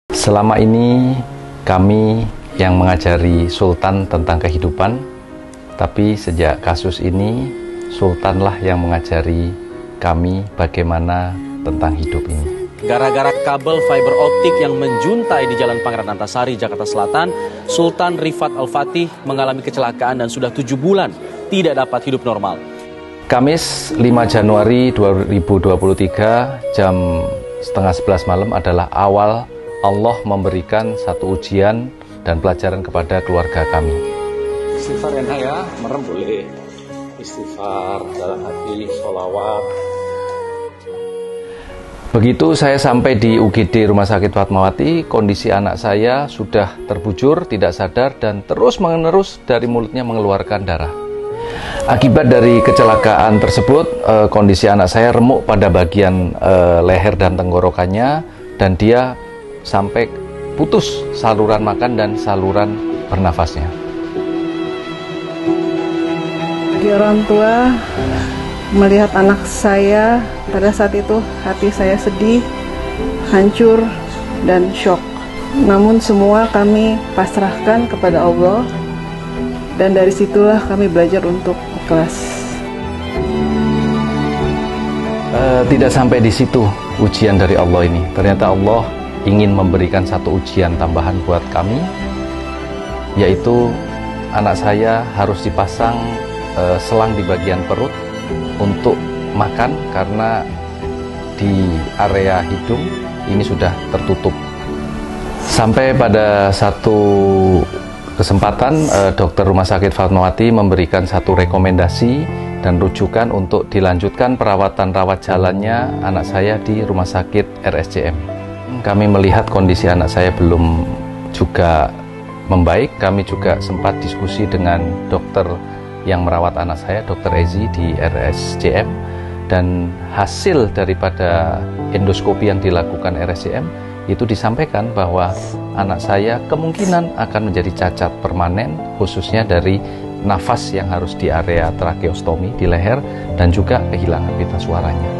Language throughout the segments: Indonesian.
Selama ini kami yang mengajari Sultan tentang kehidupan, tapi sejak kasus ini Sultanlah yang mengajari kami bagaimana tentang hidup ini. Gara-gara kabel fiber optik yang menjuntai di Jalan Pangeran Antasari, Jakarta Selatan, Sultan Rifat Al-Fatih mengalami kecelakaan dan sudah 7 bulan tidak dapat hidup normal. Kamis 5 Januari 2023 jam setengah 11 malam adalah awal Allah memberikan satu ujian dan pelajaran kepada keluarga kami. Istighfar ya, merem boleh. Istighfar dalam hati, sholawat. Begitu saya sampai di UGD Rumah Sakit Fatmawati, kondisi anak saya sudah terbujur, tidak sadar, dan terus-menerus dari mulutnya mengeluarkan darah. Akibat dari kecelakaan tersebut, kondisi anak saya remuk pada bagian leher dan tenggorokannya, dan dia sampai putus saluran makan dan saluran bernafasnya. Bagi orang tua, melihat anak saya pada saat itu hati saya sedih, hancur, dan syok. Namun semua kami pasrahkan kepada Allah, dan dari situlah kami belajar untuk ikhlas. Tidak sampai di situ ujian dari Allah ini. Ternyata Allah ingin memberikan satu ujian tambahan buat kami, yaitu anak saya harus dipasang selang di bagian perut untuk makan karena di area hidung ini sudah tertutup. Sampai pada satu kesempatan dokter Rumah Sakit Fatmawati memberikan satu rekomendasi dan rujukan untuk dilanjutkan perawatan rawat jalannya anak saya di Rumah Sakit RSCM. Kami melihat kondisi anak saya belum juga membaik. Kami juga sempat diskusi dengan dokter yang merawat anak saya, Dr. Ezi di RSCM, dan hasil daripada endoskopi yang dilakukan RSCM itu disampaikan bahwa anak saya kemungkinan akan menjadi cacat permanen, khususnya dari nafas yang harus di area tracheostomi di leher dan juga kehilangan pita suaranya.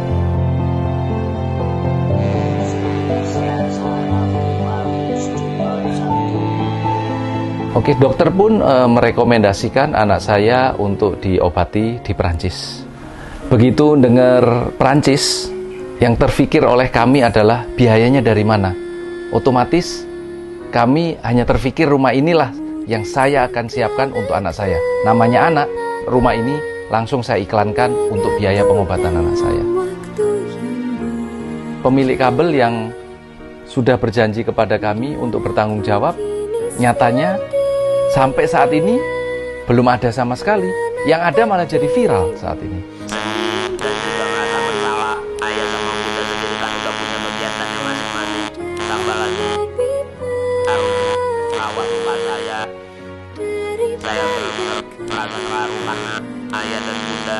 Oke, dokter pun merekomendasikan anak saya untuk diobati di Perancis. Begitu dengar Perancis, yang terfikir oleh kami adalah biayanya dari mana. Otomatis kami hanya terfikir rumah inilah yang saya akan siapkan untuk anak saya. Namanya anak, rumah ini langsung saya iklankan untuk biaya pengobatan anak saya. Pemilik kabel yang sudah berjanji kepada kami untuk bertanggung jawab, nyatanya sampai saat ini belum ada sama sekali. Yang ada malah jadi viral saat ini. Dan juga merasa bersalah, ayah sama kita sendiri kan udah punya kegiatannya masing-masing. Tambah lagi harus merawat rumah saya. Saya benar-benar merasa terharu karena ayah dan bunda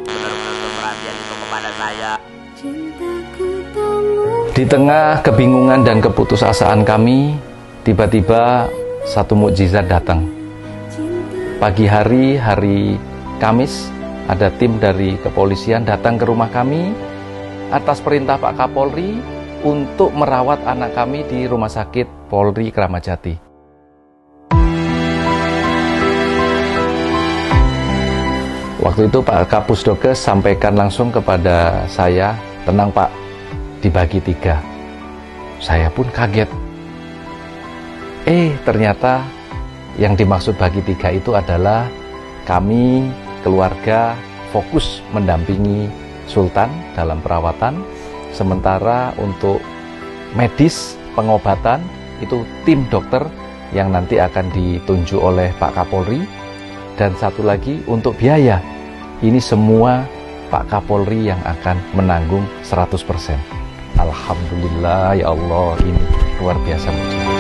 benar-benar berperhatian itu kepada saya. Di tengah kebingungan dan keputusasaan kami, tiba-tiba satu mukjizat datang. Pagi hari Kamis, ada tim dari kepolisian datang ke rumah kami atas perintah Pak Kapolri untuk merawat anak kami di Rumah Sakit Polri Kramat Jati. Waktu itu Pak Kapusdokes sampaikan langsung kepada saya, tenang Pak, dibagi 3. Saya pun kaget. Ternyata yang dimaksud bagi 3 itu adalah kami, keluarga, fokus mendampingi Sultan dalam perawatan, sementara untuk medis, pengobatan, itu tim dokter yang nanti akan ditunjuk oleh Pak Kapolri, dan satu lagi untuk biaya, ini semua Pak Kapolri yang akan menanggung 100%. Alhamdulillah, ya Allah, ini luar biasa mujizat.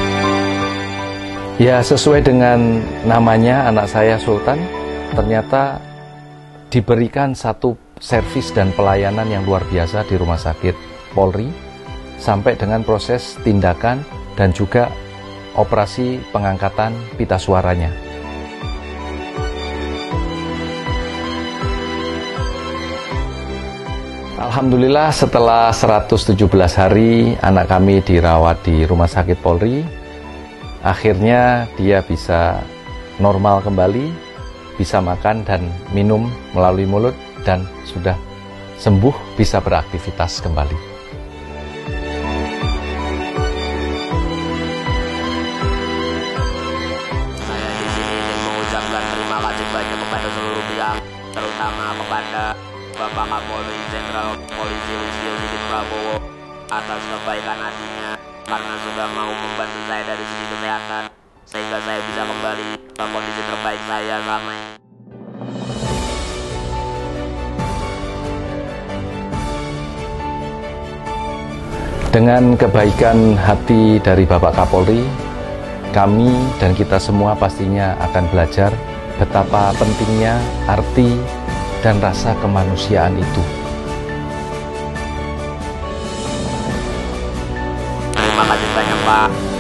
Ya, sesuai dengan namanya anak saya Sultan, ternyata diberikan satu servis dan pelayanan yang luar biasa di Rumah Sakit Polri, sampai dengan proses tindakan dan juga operasi pengangkatan pita suaranya. Alhamdulillah setelah 117 hari anak kami dirawat di Rumah Sakit Polri, akhirnya dia bisa normal kembali, bisa makan dan minum melalui mulut dan sudah sembuh, bisa beraktivitas kembali. Saya di sini ingin mengucapkan terima kasih banyak kepada seluruh pihak, terutama kepada Bapak Kapolri Jenderal Polisi Listio Sigit Prabowo atas kebaikan hatinya karena sudah mau membantu saya dari segi kesehatan sehingga saya bisa kembali ke kondisi terbaik saya selama ini. Dengan kebaikan hati dari Bapak Kapolri, kami dan kita semua pastinya akan belajar betapa pentingnya arti dan rasa kemanusiaan itu. Terima kasih banyak Pak.